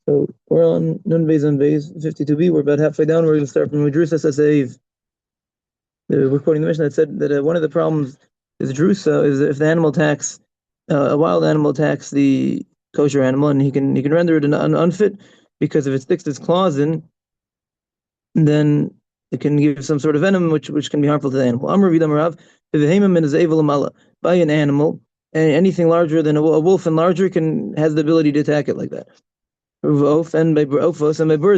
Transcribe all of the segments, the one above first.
So we're on Nun Beis and Beis 52b. We're about halfway down. We're going to start from Drusa Sasev. We're quoting the Mishnah that said that one of the problems is Drusa is if the animal attacks a wild animal attacks the kosher animal, and he can render it unfit, because if it sticks its claws in, then it can give some sort of venom which can be harmful to the animal. Amar Vidamarav, by an animal, and anything larger than a wolf and larger has the ability to attack it like that. And by birds,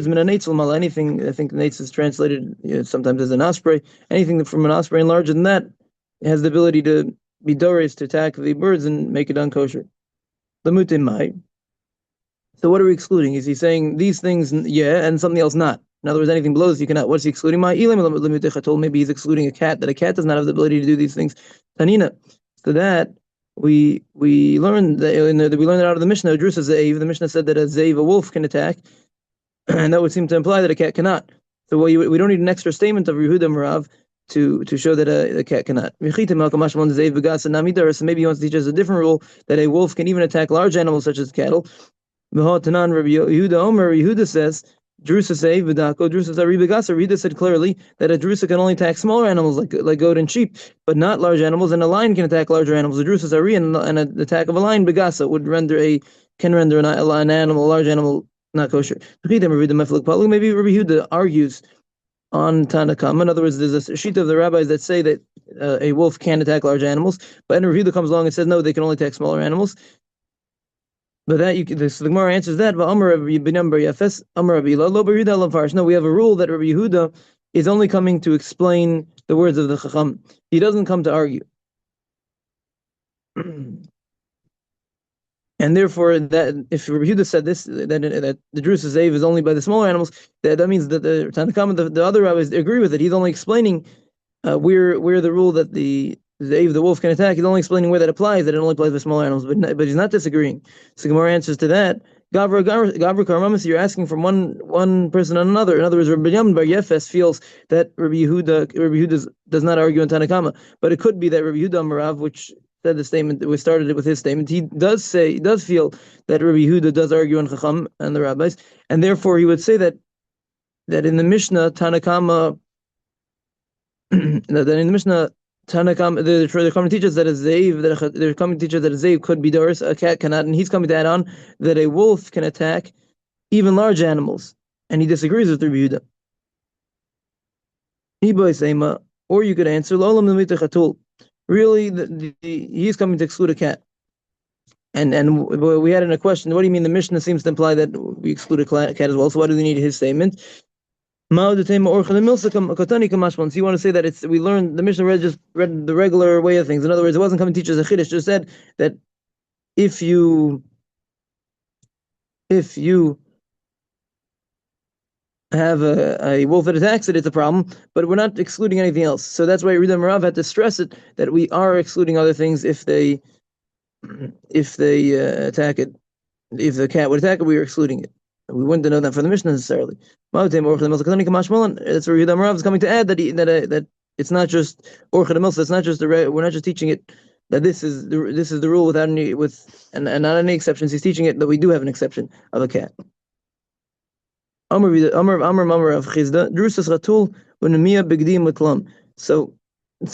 anything, I think nates is translated sometimes as an osprey, anything from an osprey and larger than that has the ability to be doris, to attack the birds and make it unkosher. So what are we excluding? Is he saying these things, yeah, and something else not? In other words, anything below this you cannot. What's he excluding? Maybe he's excluding a cat that does not have the ability to do these things. Tanina. So that we learned that out of the Mishnah. Drusa Zeiv. The Mishnah said that a Zeiv, a wolf, can attack, and that would seem to imply that a cat cannot. So we don't need an extra statement of Yehuda Marav to show that a cat cannot. So maybe he wants to teach us a different rule, that a wolf can even attack large animals such as cattle. Yehuda says, Drusa say v'dako. Drusa Yehuda said clearly that a drusa can only attack smaller animals like goat and sheep, but not large animals. And a lion can attack larger animals. A drusa sari, and an attack of a lion begasa would render an animal, a large animal, not kosher. Maybe Rabbi Yehuda argues on Tanakama. In other words, there's a sheet of the rabbis that say that a wolf can attack large animals, but Rabbi Yehuda comes along and says no, they can only attack smaller animals. But that the Gemara answers that. No, we have a rule that Rabbi Yehuda is only coming to explain the words of the Chacham. He doesn't come to argue. And therefore, that if Rabbi Yehuda said this, that the Drusa Zeiv is only by the smaller animals, that means that the Tanakama, the other rabbis agree with it. He's only explaining where the rule that the wolf can attack, he's only explaining where that applies, that it only applies to smaller animals, but he's not disagreeing. So Gemara answers to that. Gavra Karmamis, you're asking from one person on another. In other words, Rabbi Yamin Bar Yefes feels that Rabbi Yehuda does not argue in Tanakama, but it could be that Rabbi Yehuda Marav, which said the statement, we started it with his statement, he does feel that Rabbi Yehuda does argue in Chacham and the rabbis, and therefore he would say that in the Mishnah Tanakama, that in the Mishnah Tanakam, they're coming to teach us that a Zeiv could be doris, a cat cannot, and he's coming to add on that a wolf can attack even large animals, and he disagrees with Rabbi Yehuda. Or you could answer, really, he's coming to exclude a cat. And we had in a question, what do you mean the Mishnah seems to imply that we exclude a cat as well, so why do we need his statement? So you want to say that we learned, the Mishnah just read the regular way of things. In other words, it wasn't coming to teach us a chiddush, just said that if you have a wolf that attacks it, it's a problem, but we're not excluding anything else. So that's why Yehuda Marav had to stress it, that we are excluding other things if they attack it. If the cat would attack it, we are excluding it. We wouldn't know that from the Mishnah necessarily. That's where Yehuda Marav is coming to add that it's not just Orchid Milsa. It's not just we're not just teaching it that this is the rule without any and not any exceptions. He's teaching it that we do have an exception of a cat. Amar of Chizda Drusas Ratul Unamiya Bigdim Leklam. So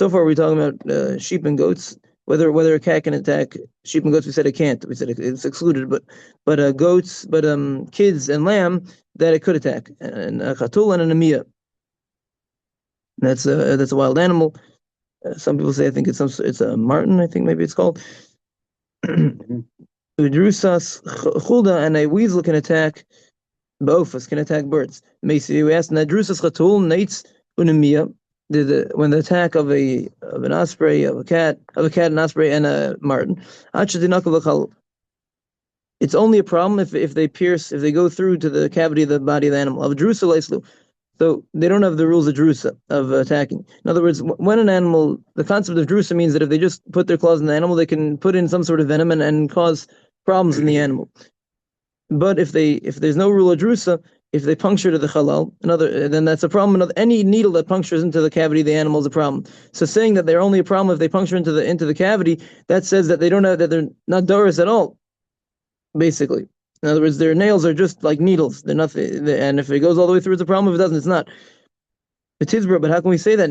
far we're talking about sheep and goats. Whether a cat can attack sheep and goats, we said it can't. We said it's excluded. But goats, kids and lamb, that it could attack. And a chatul and an amiyah. That's a wild animal. Some people say I think it's a marten. I think maybe it's called. Drusas chulda, and a weasel can attack. Ba'ofas can attack birds. We asked that drusas chatul nates unamiyah. When the attack of an osprey, of a cat, an osprey, and a marten, it's only a problem if they go through to the cavity of the body of the animal. Of drusa leislu, so they don't have the rules of drusa of attacking. In other words, when an animal, the concept of drusa means that if they just put their claws in the animal, they can put in some sort of venom and cause problems in the animal. But if there's no rule of drusa, if they puncture to the halal, then that's a problem. Any needle that punctures into the cavity of the animal is a problem. So saying that they're only a problem if they puncture into the cavity, that says that they're not doris at all, basically. In other words, their nails are just like needles. They're nothing. And if it goes all the way through, it's a problem. If it doesn't, it's not. It is, but how can we say that?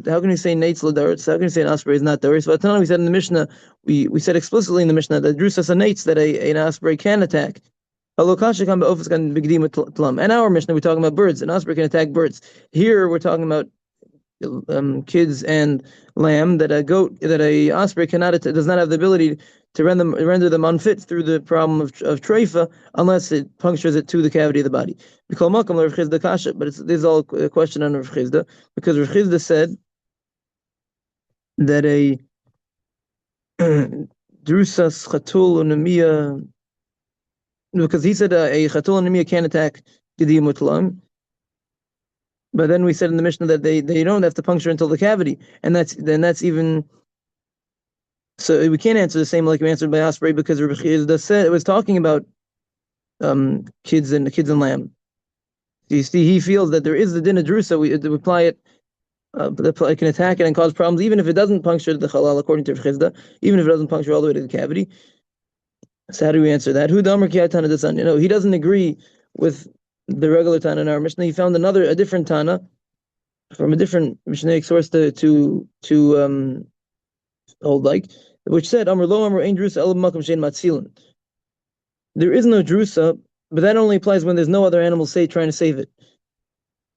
How can we say Nate's Lodaritz? How can we say an osprey is not Doris? But we said in the Mishnah, we said explicitly in the Mishnah that Drusas and Nates that an osprey can attack. And our Mishnah, we're talking about birds. An osprey can attack birds. Here we're talking about kids and lamb, that a osprey does not have the ability to render them unfit through the problem of treifa, unless it punctures it to the cavity of the body. But this is all a question on Rav Chizda, because Rav Chizda said that a drusas chatul unamiya, because he said a chatul unamiya can attack Yedidya mutlam. But then we said in the Mishnah that they don't have to puncture until the cavity, and that's even. So we can't answer the same like we answered by osprey, because Rabbi Chizda said it was talking about kids and lamb. You see, he feels that there is the din of drusa. We apply it. It can attack it and cause problems, even if it doesn't puncture the halal, according to Rabbi Chizda, even if it doesn't puncture all the way to the cavity. So how do we answer that? Who damar kiyatana desan? He doesn't agree with the regular Tana in our Mishnah. He found a different Tana from a different Mishnaic source to hold like, which said, Amr lo Amr ein drusa el makom shein matzilin. There is no drusa, but that only applies when there's no other animal trying to save it.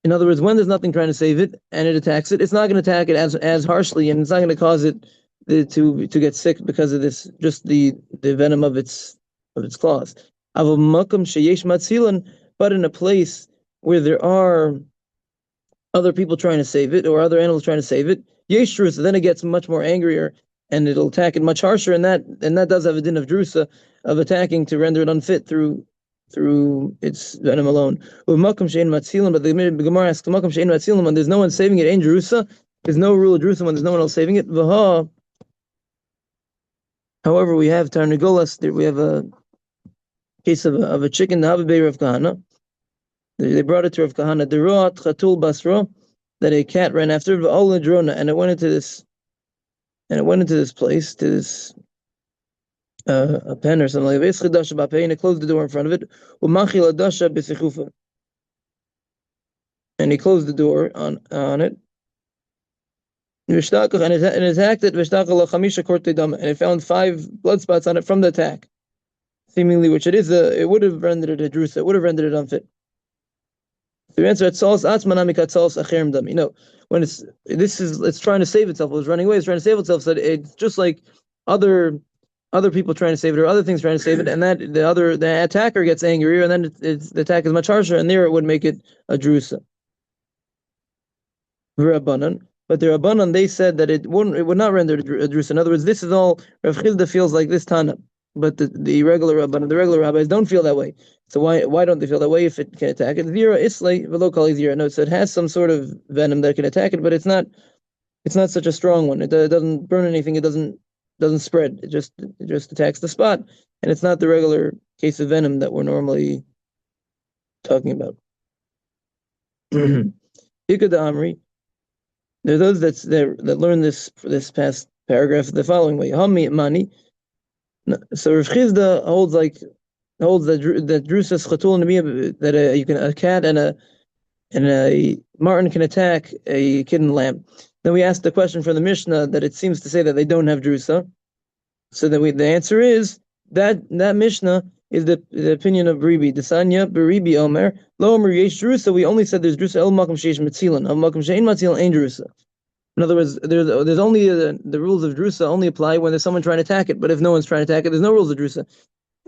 In other words, when there's nothing trying to save it and it attacks it, it's not going to attack it as harshly, and it's not going to cause it to get sick because of this, just the venom of its claws. Aval makom sheyesh matzilin. But in a place where there are other people trying to save it, or other animals trying to save it, yesh drusa, then it gets much more angrier and it'll attack it much harsher, and that does have a din of drusa, of attacking to render it unfit through its venom alone. With makom shein matzilin, but the Gemara asks makom shein matzilin, when there's no one saving it, ain't drusa. There's no rule of drusa when there's no one else saving it. V'ha. However, we have tarnagolas. We have a case of a chicken, the Habibei Rav Kahana. They brought it to Rav Kahana. Deroat chatul basra, that a cat ran after it, and it went into this place, to this a pen or something like that. And it closed the door in front of it. And he closed the door on it. And it attacked it, and it found 5 blood spots on it from the attack, seemingly, which it would have rendered it a drusa, it would have rendered it unfit. The answer at Saul's Atzmanami Katsal's Acherim Dami. When it's trying to save itself, it was running away, it's trying to save itself, so it's just like other people trying to save it, or other things trying to save it, and that the attacker gets angrier, and then the attack is much harsher, and there it would make it a drusa. But the Rabbanan, they said that it would not render it a drusa. In other words, this is all Rav Chizda feels like this Tana, but the regular Rabbanan, the regular rabbis don't feel that way. So why don't they feel that way if it can attack it? Zira islay v'lo kali zira. No, so it has some sort of venom that can attack it, but it's not such a strong one. It doesn't burn anything. It doesn't spread. It just attacks the spot, and it's not the regular case of venom that we're normally talking about. Ikad Amri. There are those that learn this past paragraph the following way. Hami mani. So Rav Chizda holds that drusas chatul nemiyah, that a cat and a marten can attack a kid and lamb. Then we asked the question from the Mishnah that it seems to say that they don't have drusa. So the answer is that Mishnah is the opinion of Beribi. Desanya Beribi Omer Lo Omer Yesh Drusa. We only said there's drusa el makom sheish matzilin. Al makom shein matzilin ain't drusa. In other words, there's only the rules of drusa only apply when there's someone trying to attack it. But if no one's trying to attack it, there's no rules of drusa.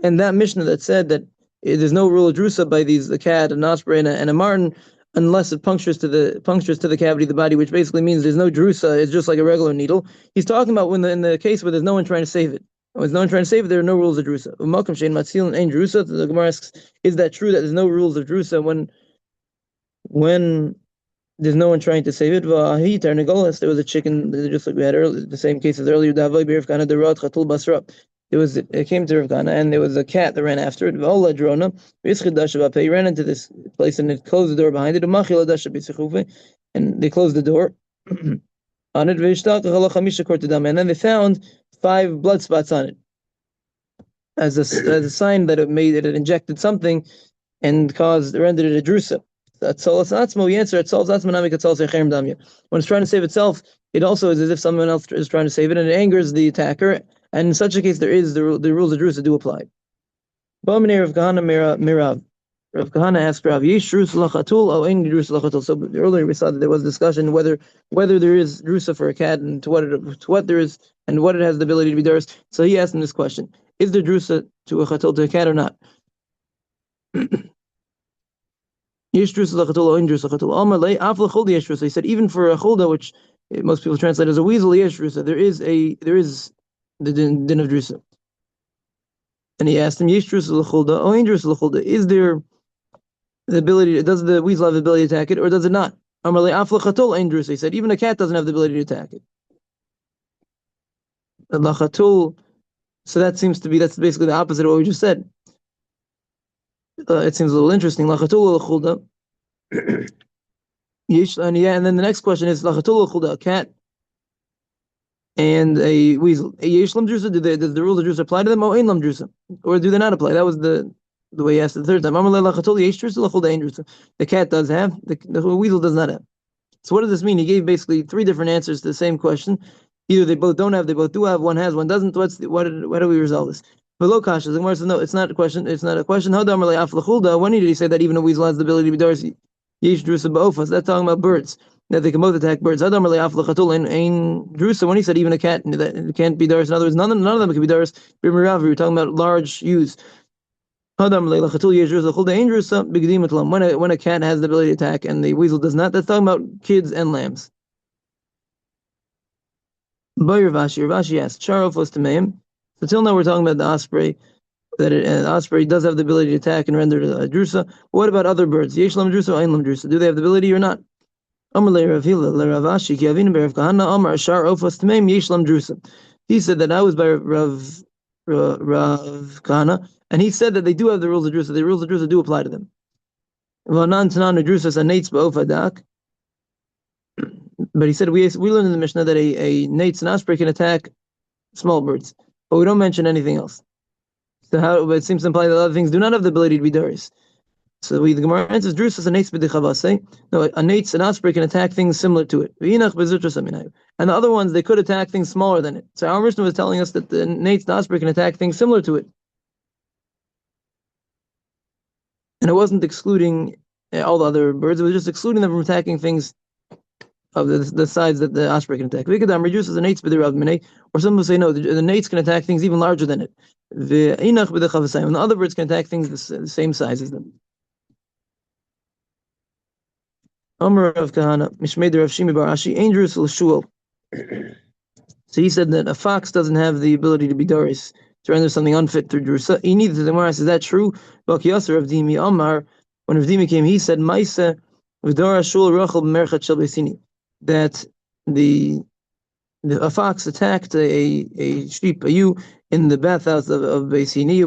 And that Mishnah that said that there's no rule of drusa by the cat, an osprey, and a marten, unless it punctures to the cavity of the body, which basically means there's no drusa. It's just like a regular needle. He's talking about in the case where there's no one trying to save it. When there's no one trying to save it, there are no rules of drusa. U'malkam shein matzilin ein drusa. The Gemara asks, is that true that there's no rules of drusa when there's no one trying to save it? There was a chicken, just like we had earlier, the same case as earlier. It came to Rav Kana, and there was a cat that ran after it. He ran into this place, and it closed the door behind it. And they closed the door on it. And then they found 5 blood spots on it. as a sign that it injected something and rendered it a drusa. We answer when it's trying to save itself, it also is as if someone else is trying to save it, and it angers the attacker. And in such a case, the rules of drusa do apply. Rav Kahana asked Rav, Yesh drus lachatul o ein drus lachatul. So earlier we saw that there was discussion whether there is drusa for a cat and to what there is and what it has the ability to be durs. So he asked him this question: is there drusa to a chatul, to a cat, or not? Yesh drus lachatul o ein drus lachatul. Amar le af lachul yesh drusa. He said even for a chulda, which most people translate as a weasel, yesh drusa. There is the din of drusa. And he asked him, Yesh drus lachulda o ein drus lachulda. Is there the ability? Does the weasel have the ability to attack it, or does it not? Amar le af lachatul ein drusa. He said even a cat doesn't have the ability to attack it. Lachatul. So that's basically the opposite of what we just said. It seems a little interesting. Lachatul lachulda. And then the next question is lachatul lachulda, a cat and a weasel. Yesh lam drusa. Does the rule of drusa apply to them? Or ein lam drusa, or do they not apply? That was the way he asked it the third time. Amar le lachatul yesh drusa lachulda ein drusa. The cat does have. The weasel does not have. So what does this mean? He gave basically three different answers to the same question. Either they both don't have, they both do have, one has, one doesn't. Why do we resolve this? Below kasha, the Gemara says no, it's not a question. It's not a question. When did he say that even a weasel has the ability to be dars? Yesh drusa ba'ofas. That's talking about birds, that they can both attack birds. When he said even a cat that can't be dars, in other words, none of them can be dars. We were talking about large ewes. When a cat has the ability to attack and the weasel does not, that's talking about kids and lambs. Rashi asked, so till now we're talking about the osprey, that the osprey does have the ability to attack and render a drusa. What about other birds? Yesh lam drusa, ein lam drusa. Do they have the ability or not? He said that I was by Rav Kahana, and he said that they do have the rules of drusa. The rules of drusa do apply to them. But he said we learned in the Mishnah that a nates and osprey can attack small birds, but we don't mention anything else. So it seems to imply that other things do not have the ability to be duris. So the Gemara answers, drusas and nates b'dichavase. No, a nates and osprey can attack things similar to it. And the other ones, they could attack things smaller than it. So our Mishnah was telling us that the nates and osprey can attack things similar to it. And it wasn't excluding all the other birds, it was just excluding them from attacking things of the size that the osprey can attack. Vikadam reduces the nates b'dirab, or some will say no, the nates can attack things even larger than it. And the other birds can attack things the same size as them. Amar of Kahana, Mishmeder of Shimi Barashi, Andrews l'shul. So he said that a fox doesn't have the ability to be doris, to render something unfit through drusa. He needed the Gemara. Is that true? Bakiyasar of Dimi Amar, when Rav Dimi came, he said, Maisa v'dora shul rachel b'merchat shel beisini, that a fox attacked a sheep, a ewe, in the bathhouse of Beisini,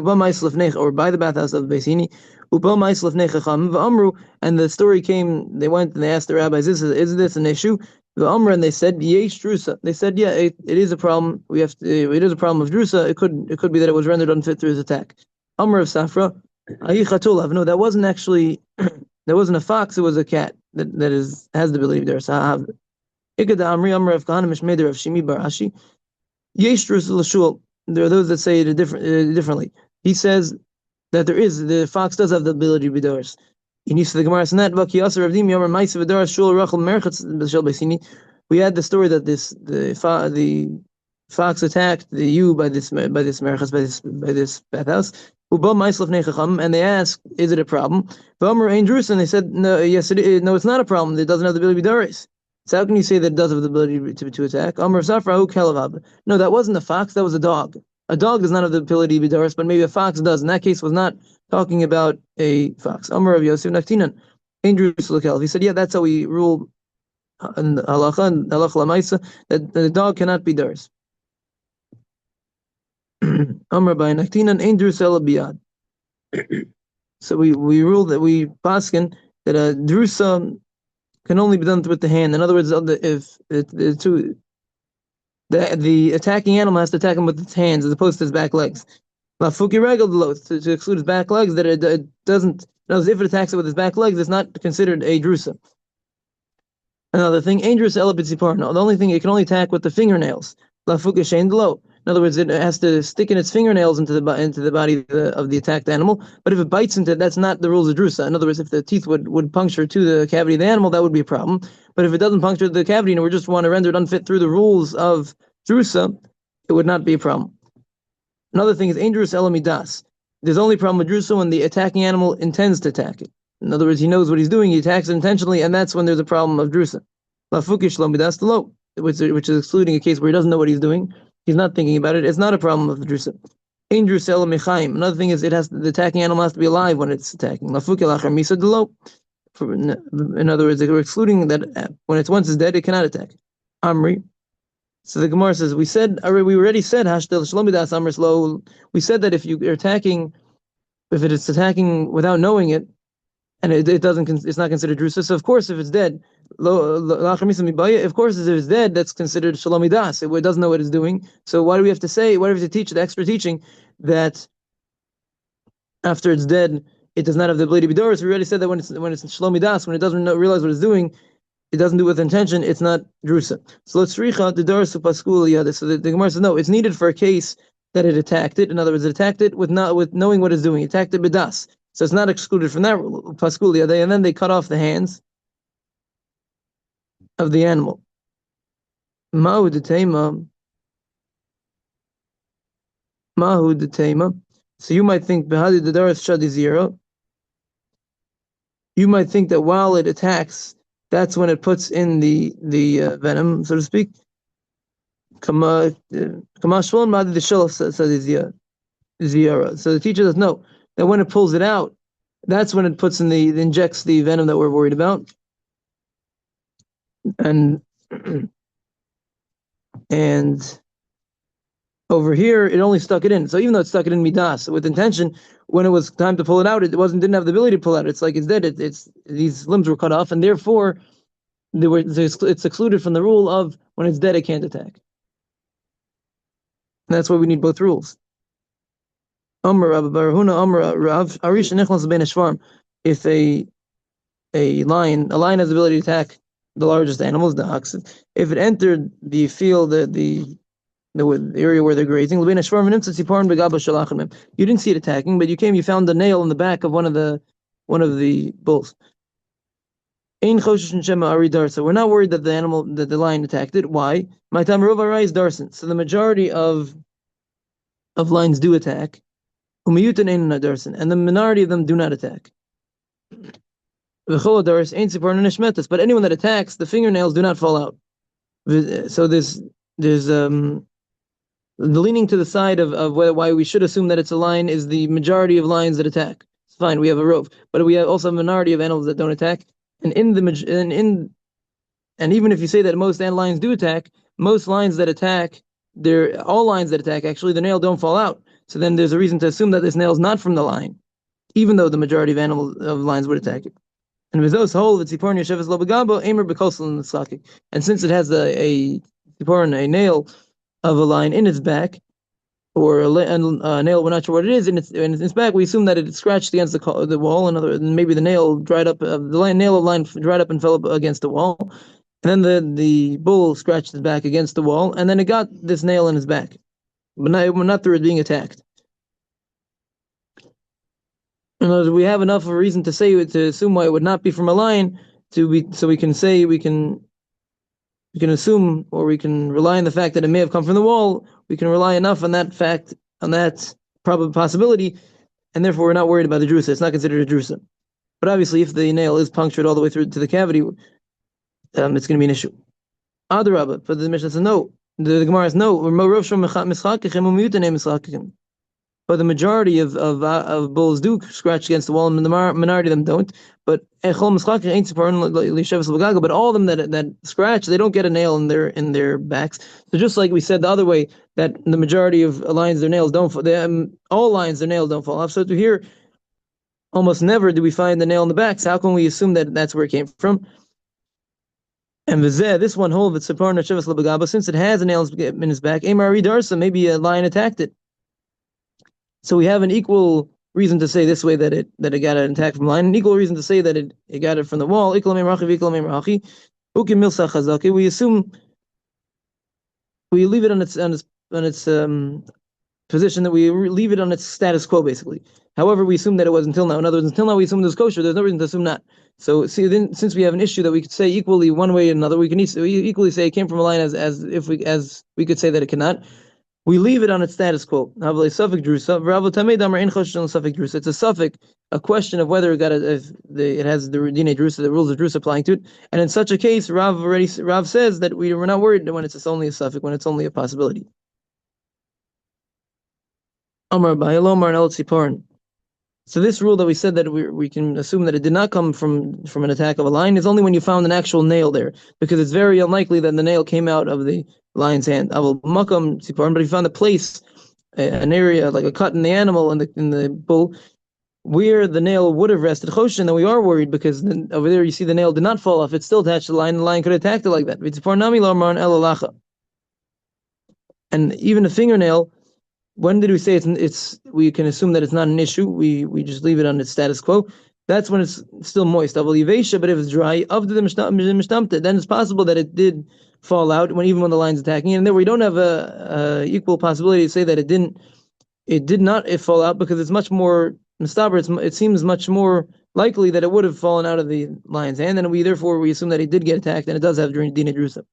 or by the bathhouse of Beisini, and the story came, they went and they asked the rabbis, is this an issue? And they said, Yesh drusa. They said, yeah, it is a problem. It is a problem of drusa. It could be that it was rendered unfit through his attack. Amr of Safra, no, that wasn't actually, that wasn't a fox, it was a cat that has the ability there. So there are those that say it differently. He says that the fox does have the ability to be doris. We had the story that the fox attacked the ewe by this bathhouse, and they asked, is it a problem? And they said, no, yes, it is. No, it's not a problem. It doesn't have the ability to be doris. So how can you say that it does have the ability to attack? No, that wasn't a fox, that was a dog. A dog does not have the ability to be doris, but maybe a fox does. In that case, was not talking about a fox. Amar of Yosef Naktinan, he said, yeah, that's how we rule in halacha and halacha lamaisa, that the dog cannot be doris. Amar by Naktinan, ein drusela biyad. So we rule that we paskin that a drusa can only be done with the hand. In other words, if the attacking animal has to attack him with its hands as opposed to his back legs. Lafuki regel to exclude his back legs, that it doesn't. If it attacks it with his back legs, it's not considered a drusa. Another thing, dangerous elabitziparno. The only thing it can only attack with the fingernails. Lafuka shein delo. In other words, it has to stick in its fingernails into the body of the attacked animal. But if it bites into it, that's not the rules of drusa. In other words, if the teeth would puncture to the cavity of the animal, that would be a problem. But if it doesn't puncture the cavity and we just want to render it unfit through the rules of drusa, it would not be a problem. Another thing is dangerous elamidas. There's only a problem with drusa when the attacking animal intends to attack it. In other words, he knows what he's doing, he attacks it intentionally, and that's when there's a problem of drusa. Lafukish lomidas lo, which is excluding a case where he doesn't know what he's doing, he's not thinking about it. It's not a problem of the drusa. Dangerous elamichaim. Another thing is the attacking animal has to be alive when it's attacking. Lafukil achar misa delo. In other words, we're excluding that when once it's dead, it cannot attack. Amri. So the Gemara says, we already said hashtel shlomidas amr slow. We said that if it is attacking without knowing it, and it's not considered drusa. So of course, if it's dead, of course, if it's dead, that's considered shalomidas. It doesn't know what it's doing. So why do we have to say? Why do we have to teach the extra teaching that after it's dead, it does not have the ability to be doris? We already said that when it's shalomidas, when it doesn't realize what it's doing, it doesn't do it with intention. It's not drusa. So let's richa the doris paskul yada. So the Gemara says no, it's needed for a case that it attacked it. In other words, it attacked it with knowing what it's doing. It attacked it bidas. So it's not excluded from that paskul yada, and then they cut off the hands of the animal. Mahu detema. So you might think behadi the doris shadi zero. You might think that while it attacks, that's when it puts in the venom, so to speak. Kama shvon madi the shel says ziyara. So the teacher says no, that when it pulls it out, that's when it puts in injects the venom that we're worried about. And over here it only stuck it in. So even though it stuck it in midas with intention, when it was time to pull it out, it didn't have the ability to pull it out. It's like it's dead. These limbs were cut off, and therefore it's excluded from the rule of when it's dead it can't attack. And that's why we need both rules. If a lion has the ability to attack the largest animals, the ox, if it entered the field, the area where they're grazing, you didn't see it attacking, but you found the nail in the back of one of the bulls. So we're not worried that the lion attacked it. Why? My time is darson. So the majority of lions do attack, and the minority of them do not attack. But anyone that attacks, the fingernails do not fall out. So there's the leaning to the side of why we should assume that it's a lion is the majority of lions that attack. It's fine, we have a rove, but we have also a minority of animals that don't attack. And even if you say that most lions do attack, most lions that attack, all lions that attack, actually the nail don't fall out. So then there's a reason to assume that this nail is not from the lion, even though the majority of lions would attack it. And with those whole, it's Ziporn Yeshevas Lobagabo, Aimer Bekossel in the Skakik. And since it has a nail of a lion in its back, or a nail, we're not sure what it is, in its back, we assume that it scratched against the wall, and maybe the nail dried up, nail of lion dried up and fell up against the wall, and then the bull scratched his back against the wall, and then it got this nail in his back, but not through it being attacked. In other words, we have enough of a reason to assume why it would not be from a lion, so we can assume, or we can rely on the fact that it may have come from the wall. We can rely enough on that fact, on that probable possibility, and therefore we're not worried about the drusa. It's not considered a drusa. But obviously, if the nail is punctured all the way through to the cavity, it's going to be an issue. Adarabba, but the Mishnah says no. The Gemara says no. But the majority of bulls do scratch against the wall, and the minority of them don't. But all of them that scratch, they don't get a nail in their backs. So just like we said the other way, that the majority of lions, their nails don't fall. All lions, their nails don't fall off. So to here, almost never do we find the nail in the back. So how can we assume that that's where it came from? And this one whole of it, since it has a nail in its back, maybe a lion attacked it. So we have an equal reason to say this way that it got an attack from the line, an equal reason to say that it got it from the wall. We assume we leave it on its position, that we leave it on its status quo, basically. However, we assume that it was until now. In other words, until now we assume it was kosher. There's no reason to assume not. So, see, then since we have an issue that we could say equally one way or another, we can equally say it came from a line as we could say that it cannot. We leave it on its status quo. It's a suffix, a question of whether it has the Dine Drusa, the rules of Drusa applying to it. And in such a case, Rav says that we're not worried when it's only a suffix, when it's only a possibility. So this rule that we said that we can assume that it did not come from an attack of a lion is only when you found an actual nail there, because it's very unlikely that the nail came out of the lion's hand. But if you found a place, an area like a cut in the animal in the bull, where the nail would have rested choshen, then we are worried, because over there you see the nail did not fall off; it's still attached to the lion. The lion could have attacked it like that. And even a fingernail. When did we say it's? We can assume that it's not an issue. We just leave it on its status quo. That's when it's still moist. But if it's dry, then it's possible that it did fall out even when the line's attacking it. And then we don't have a equal possibility to say that it did not fall out, because it's much more mistaber. It seems much more likely that it would have fallen out of the lion's hand, and we assume that it did get attacked, and it does have during Dina Drusa.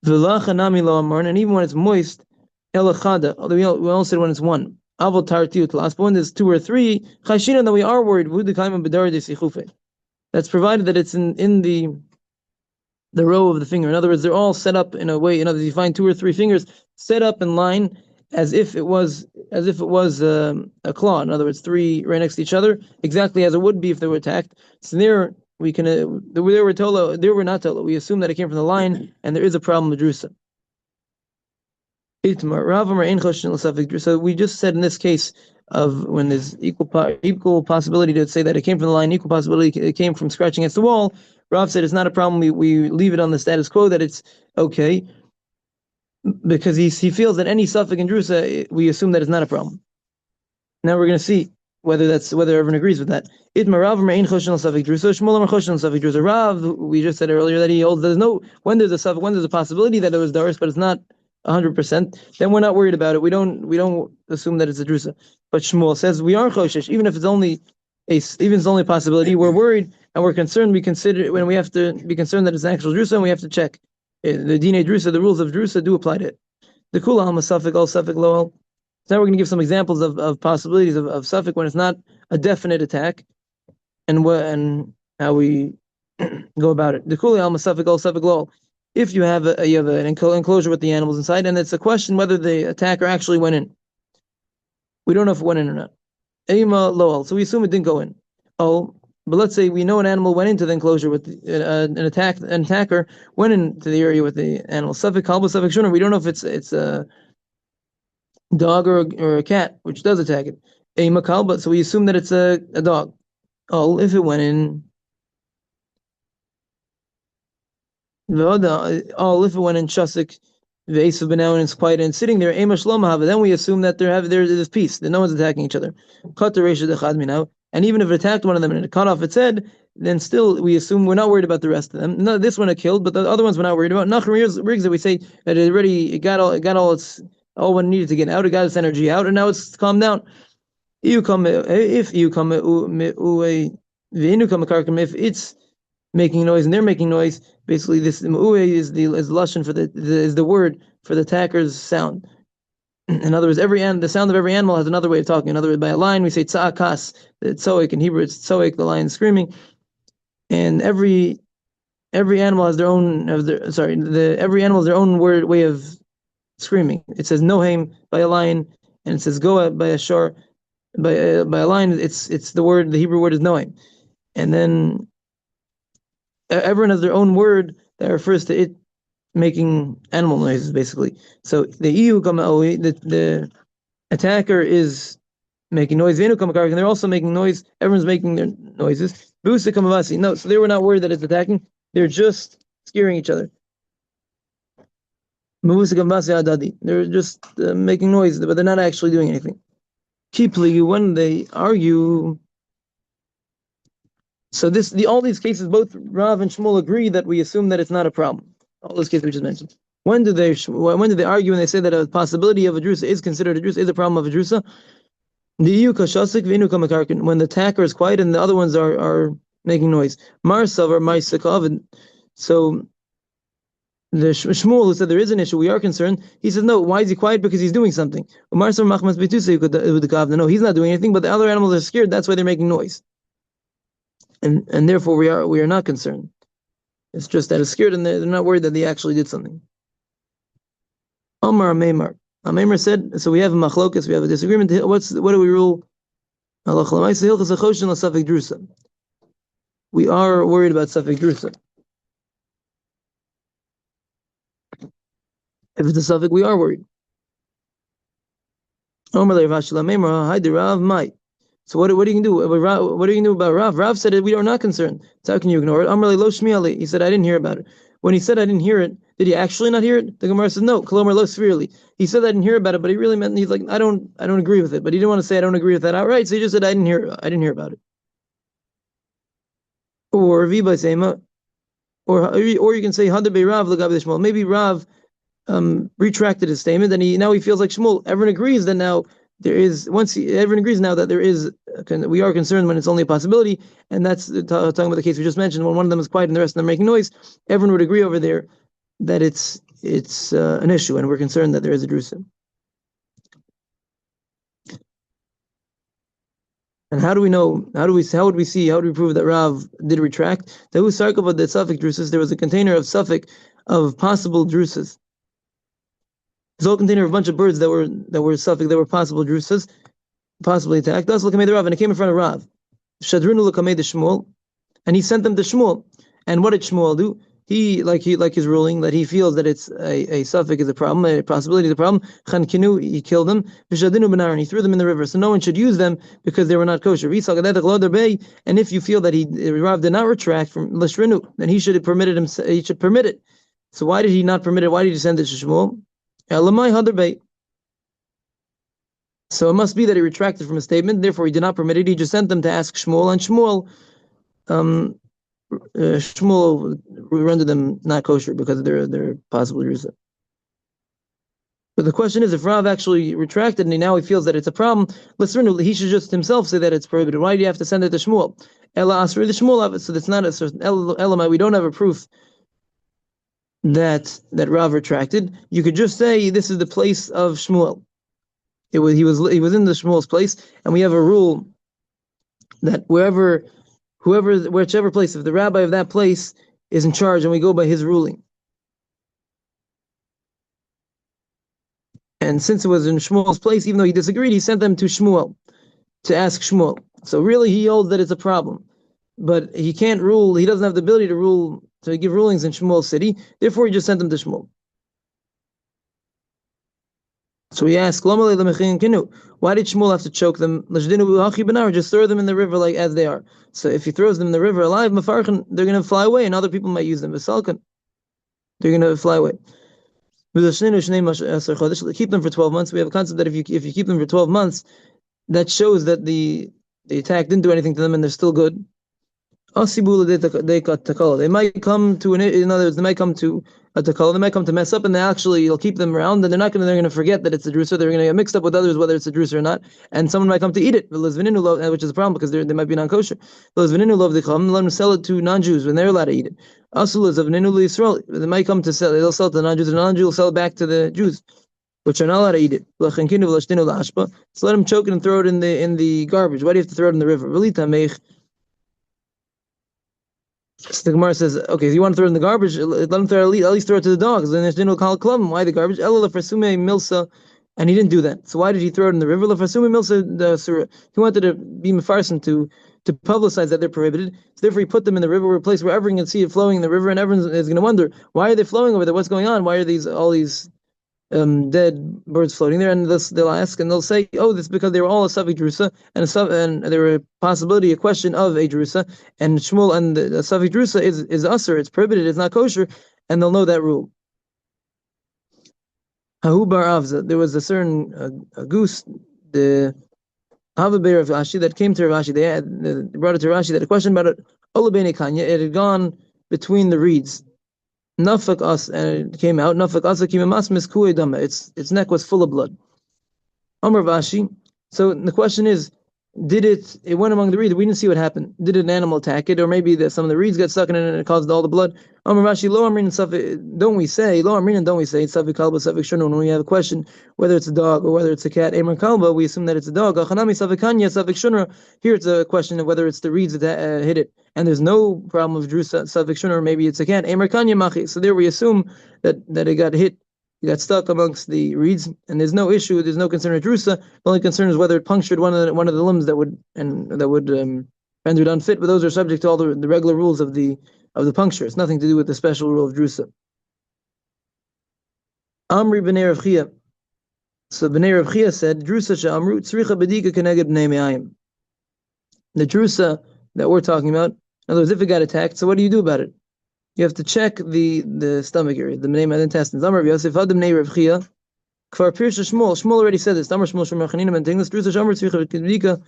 And even when it's moist. Elachada, we all said when it's one. Avol tartiut last, but when there's two or three, chashina, that we are worried. That's provided that it's in the row of the finger. In other words, they're all set up in a way. In other words, you find two or three fingers set up in line as if it was a claw. In other words, three right next to each other, exactly as it would be if they were attacked. So there we can there we're not told. We assume that it came from the line, and there is a problem with drusa. So we just said in this case of when there's equal possibility to say that it came from the line, equal possibility it came from scratching against the wall. Rav said it's not a problem. We leave it on the status quo, that it's okay, because he feels that any suffix in drusa, we assume that it's not a problem. Now we're going to see whether everyone agrees with that. Rav, we just said earlier that he holds when there's a possibility that it was doris, but it's not 100%, then we're not worried about it. We don't assume that it's a drusa. But Shmuel says we are choshesh, even if it's only a possibility. We're worried and we're concerned. We have to be concerned that it's an actual drusa, and we have to check the dine drusa. The rules of drusa do apply to it. The kula alma suffix all suffix loel. So now we're going to give some examples of possibilities of suffix when it's not a definite attack, and how we go about it. The kula alma suffix all suffix loel. If you have an enclosure with the animals inside, and it's a question whether the attacker actually went in. We don't know if it went in or not. Ema loal, so we assume it didn't go in. Oh, but let's say we know an animal went into the enclosure with an attacker went into the area with the animal. Suffix kalba, suffix shuna. We don't know if it's a dog or a cat which does attack it. Ema kalba, so we assume that it's a dog. Oh, if it went in. If it went in chasik, v'esav b'nau, and it's quiet and sitting there, then we assume that there's peace, that no one's attacking each other. And even if it attacked one of them and it cut off its head, then still we assume we're not worried about the rest of them. No, this one it killed, but the other ones we're not worried about. Rigs that we say that it got all what it needed to get out, it got its energy out, and now it's calmed down. If it's making noise and they're making noise, basically this is the lashon for the word for the attacker's sound. In other words, the sound of every animal has another way of talking. In other words, by a lion we say tza'akas, the tzoek in Hebrew it's tzoek, the lion screaming, and every animal has their own every animal has their own way of screaming. It says nohem by a lion, and it says goa by a shor. By a lion, it's the word. The Hebrew word is nohem, and then everyone has their own word that refers to it making animal noises, basically. So the attacker is making noise, and they're also making noise. Everyone's making their noises. No, so they were not worried that it's attacking. They're just scaring each other. They're just making noise, but they're not actually doing anything. Keeply, when they argue. So all these cases, both Rav and Shmuel agree that we assume that it's not a problem. All those cases we just mentioned. When do they argue when they say that a possibility of a drusa is considered a drusa, is a problem of a drusa? When the attacker is quiet and the other ones are making noise. Marsav or Maisakov. So the Shmuel, who said there is an issue, we are concerned. He says, no, why is he quiet? Because he's doing something. No, he's not doing anything, but the other animals are scared, that's why they're making noise. And therefore we are not concerned. It's just that it's scared and they're not worried that they actually did something. Omar Meimar. Meimar said, so we have a machlokas, we have a disagreement. What do we rule? We are worried about Safek Drusa. If it's a Safek, we are worried. Omar Leivashla Meimar, Haidi Rav Mai. So what are you going to do? What are you going to do about Rav? Rav said we are not concerned. So how can you ignore it? Amar lo shmi ali. He said I didn't hear about it. When he said I didn't hear it, did he actually not hear it? The Gemara says no. Kolomar lo severely. He said I didn't hear about it, but he really meant he's like I don't agree with it. But he didn't want to say I don't agree with that outright. So he just said I didn't hear about it. Or viba sema, or you can say Hadar be Rav l'gabe Shmuel. Maybe Rav retracted his statement, and now he feels like Shmuel. Everyone agrees that now. Everyone agrees now that we are concerned when it's only a possibility, and that's talking about the case we just mentioned. When one of them is quiet and the rest of them are making noise, everyone would agree over there that it's an issue, and we're concerned that there is a drusa. And how do we know? How would we prove that Rav did retract? There was sarkava the suffix drusas. There was a container of suffix of possible drusas. There's a container of a bunch of birds that were suffix, that were possible drusas, possibly attacked. Thus, look, Rav, and it came in front of Rav. Shadrunu l'kamei de Shmuel, and he sent them to Shmuel. And what did Shmuel do? He his ruling that he feels that it's a suffix is a problem, a possibility is a problem. Chankinu, he killed them. V'shadinu b'nar, and he threw them in the river. So no one should use them because they were not kosher. And if you feel that Rav did not retract from l'shrinu, then he should have permitted him. He should permit it. So why did he not permit it? Why did he send it to Shmuel? So it must be that he retracted from a statement, therefore he did not permit it. He just sent them to ask Shmuel, and Shmuel rendered them not kosher because of their possible drusa. But the question is, if Rav actually retracted and now he feels that it's a problem, he should just himself say that it's prohibited. Why do you have to send it to Shmuel? So that's not a we don't have a proof that Rav retracted. You could just say this is the place of Shmuel. He was in the Shmuel's place, and we have a rule that whichever place, if the rabbi of that place is in charge, and we go by his ruling. And since it was in Shmuel's place, even though he disagreed, he sent them to Shmuel to ask Shmuel. So really, he holds that it's a problem, but he can't rule. He doesn't have the ability to rule. To give rulings in Shmuel's city, therefore he just sent them to Shmuel. So he asked, why did Shmuel have to choke them? Just throw them in the river like as they are. So if he throws them in the river alive, they're going to fly away, and other people might use them. They're going to fly away. Keep them for 12 months. We have a concept that if you keep them for 12 months, that shows that the attack didn't do anything to them and they're still good. They might come to in other words, they might come to a takala, they might come to mess up, and you'll keep them around, and they're going to forget that it's a drusa. They're going to get mixed up with others, whether it's a drusa or not, and someone might come to eat it, which is a problem because they might be non-kosher. Let them sell it to non-Jews when they're allowed to eat it. They might come to sell it, they'll sell it to non-Jews, and non-Jews will sell it back to the Jews, which are not allowed to eat it. So let them choke it and throw it in the garbage. Why do you have to throw it in the river? So the Gemara says, okay, if you want to throw it in the garbage, let him at least throw it to the dogs. Then there's no call club. Why the garbage? Milsa, and he didn't do that. So why did he throw it in the river? Milsa, he wanted to be mefarsen to publicize that they're prohibited. So therefore, he put them in the river, a place where everyone can see it flowing in the river, and everyone is going to wonder why are they flowing over there? What's going on? Why are all these dead birds floating there? And they'll ask, and they'll say, "Oh, this is because they were all a Safek Drusa, and there were a possibility, a question of a Drusa, and Shmuel and the Safek Drusa is usher, it's prohibited, it's not kosher," and they'll know that rule. Hahu bar Avza, there was a certain a goose, the Havaber of Rashi that came to Rashi. They brought it to Rashi. They had a question about it. Olabene Kanya. It had gone between the reeds. Nafak us, and it came out. Nafak us kimamas miskue dama. Its neck was full of blood. Amar Rashi. So the question is, did it went among the reeds? We didn't see what happened. Did an animal attack it, or maybe some of the reeds got stuck in it and it caused all the blood? Amar Rashi, lo amrin safik. Don't we say safik kalba safik shunu? When we have a question whether it's a dog or whether it's a cat, amar kalba, we assume that it's a dog. Achanami safik kanya safik shunra. Here it's a question of whether it's the reeds that hit it, and there's no problem of drew safik shunra. Maybe it's a cat. Amar kanya machi. So there we assume that it got hit. It got stuck amongst the reeds, and there's no issue. There's no concern with drusa. The only concern is whether it punctured one of the limbs that would render it unfit. But those are subject to all the regular rules of the puncture. It's nothing to do with the special rule of drusa. Amri b'nei Rav Chia. So b'nei Rav Chia said, drusa she'amru tzricha bedika keneged b'nei me'ayim. The drusa that we're talking about, in other words, if it got attacked, so what do you do about it? You have to check the stomach area, the intestines. Amar Yosef Adam Nei Rav Chia. Kfar Pirsha Shmuel. Shmuel already said this. Amar Shmuel Shmuel Chaninam and Tinglis. Drusa Shamar Tzvicha Kedvika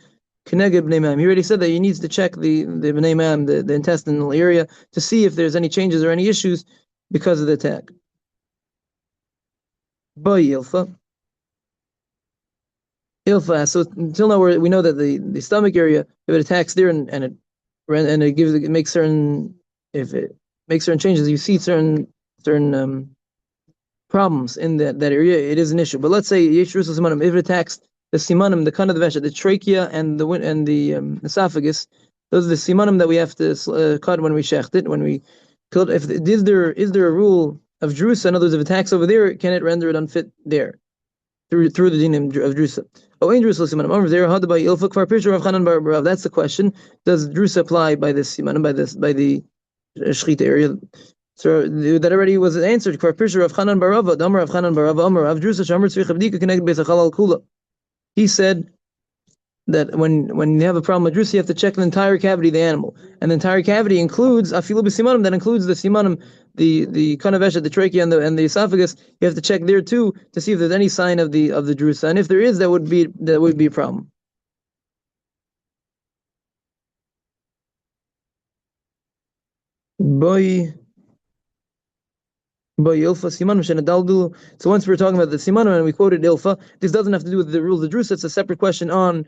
Keneged Bnei Ma'am. He already said that he needs to check the Bnei Ma'am, the intestinal area, to see if there's any changes or any issues because of the attack. Boy Ilfa. Ilfa. So until now we know that the stomach area, if it attacks there and it makes certain changes, you see certain problems in that area, it is an issue. But let's say if it attacks the simanim, the kind of the vesha, the trachea and the esophagus, those are the simanim that we have to cut when we shecht it, when we kill it. Is there a rule of drusa? In other words, if it attacks over there, can it render it unfit there through the dinim of drusa? Oh, in drusa simanim over there. How by ilfuk for picture of Chanan bar Rav? That's the question. Does drusa apply by this simanim, by the shchita area? So that already was answered. For picture of Chanan bar Rav, Damar of Chanan bar Rav, Amar of drusa shamar tzricha b'dika connected beis hachalal kula. He said that when you have a problem with drusa, you have to check the entire cavity of the animal, and the entire cavity includes afilu b'simanim. That includes the simanim, the kanavesha, the trachea, and the esophagus. You have to check there too to see if there's any sign of the drusa, and if there is, that would be a problem. Ilfa simanim shenadaldu. So once we're talking about the simanim and we quoted ilfa, this doesn't have to do with the rules of drusa. It's a separate question on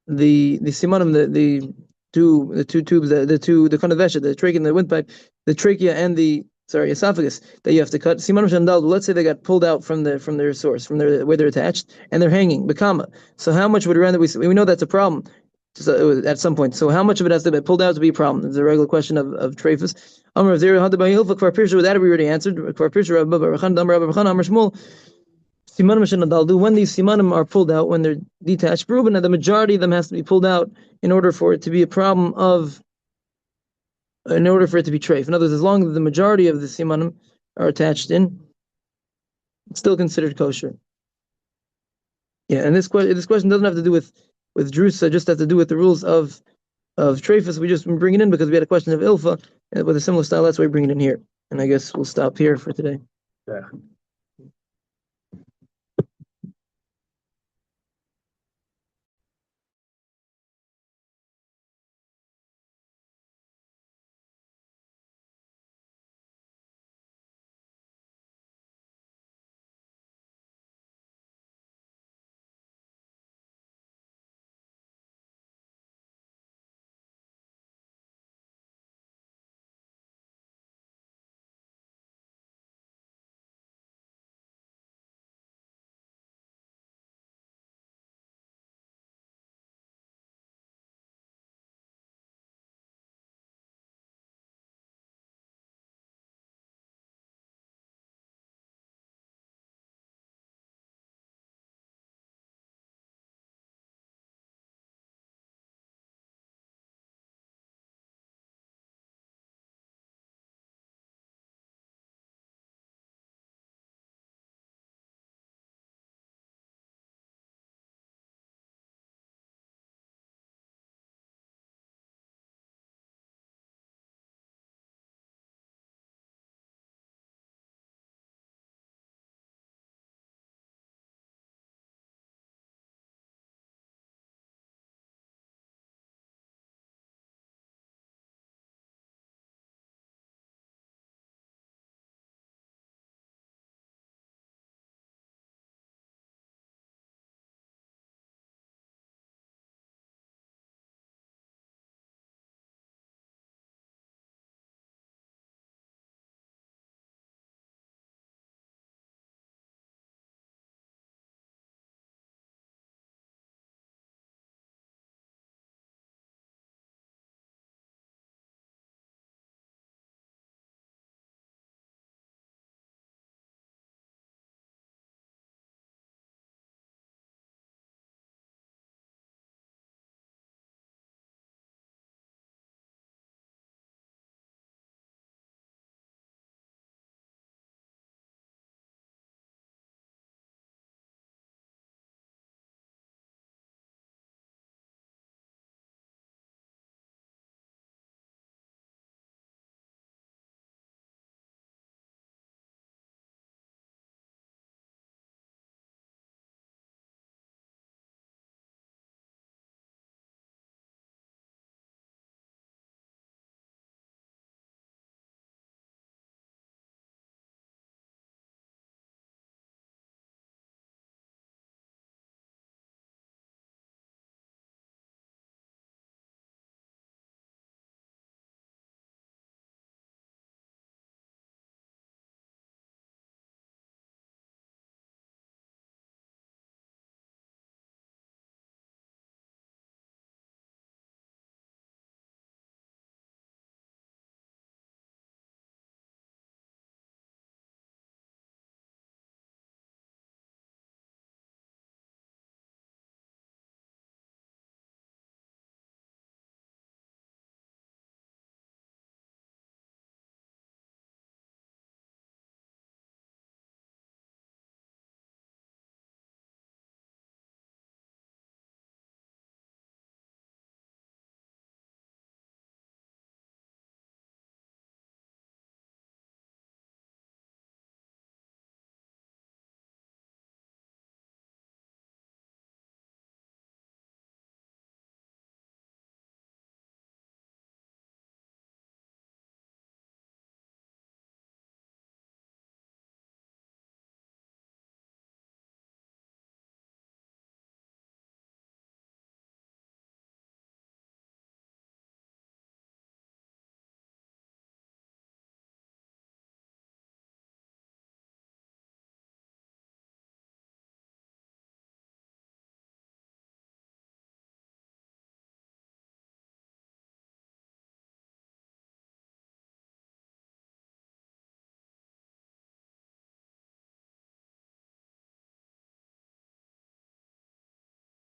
the simanim, the two tubes, the kanavesha, the trachea and the windpipe, the trachea and the esophagus that you have to cut. Simanim shenadaldu. Let's say they got pulled out from their source, from where they're attached, and they're hanging. Bekama. So how much would render we know that's a problem. So at some point, so how much of it has to be pulled out to be a problem? It's a regular question of trephus. Amar Zera had by Hilfa for Pirsha. That we already answered. For Pirsha, Rabbi Barachan, Amar Barachan, Amar Shmuel. Simanim shenadaldu. When these simanim are pulled out, when they're detached, proven that the majority of them has to be pulled out in order for it to be a problem in order for it to be treif. In other words, as long as the majority of the simanim are attached in, it's still considered kosher. Yeah, and this question doesn't have to do with drusa, just has to do with the rules of trephus. We just bring it in because we had a question of ilfa with a similar style. That's why we bring it in here. And I guess we'll stop here for today. Yeah.